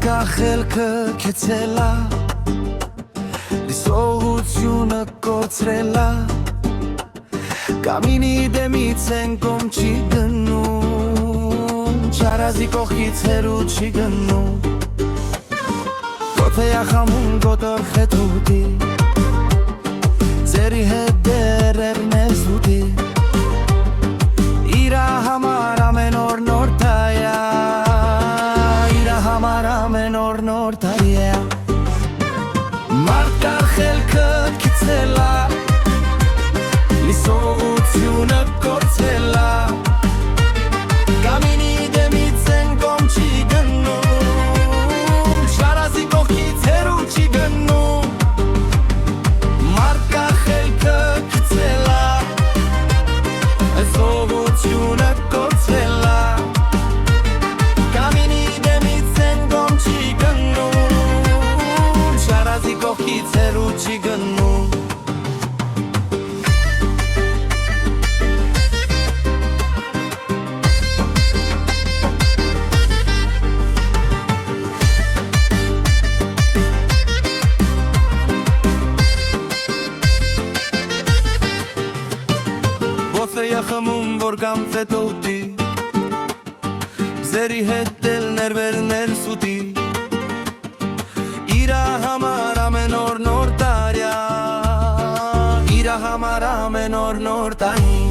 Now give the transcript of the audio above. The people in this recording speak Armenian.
Մարդկա խելքը քեցելա Լիսողությունը կորցրելա Կամինի դեմից են կոմ չի գնում Չարազի կողքից հերու չի գնում Գոթեյա խամուն գոտոր խետուտի Ձերի հետ դերերն ես ուտի Իրա համար ամեն օր նոր տայա Իրա համար ամեն օր նոր տայա Մարդկա խելքը քիցելա Լիսողությունը կորցելա Կամինի դեմից են կոմ չի գնում Շարազի կողքից հերու չի գնում Մարդկա խելքը քցելա Լիսողությունը կորցելա Կամինի դեմից են կոմ չի գնում Շարազի կողքից հերու չի գնում Ոսեյա խմում, որ կամ ֆետոտի Ձերի հետ էլ ներվերներ սուտի Իրա համար ամեն օր նոր տարյա Իրա համար ամեն օր նոր տարի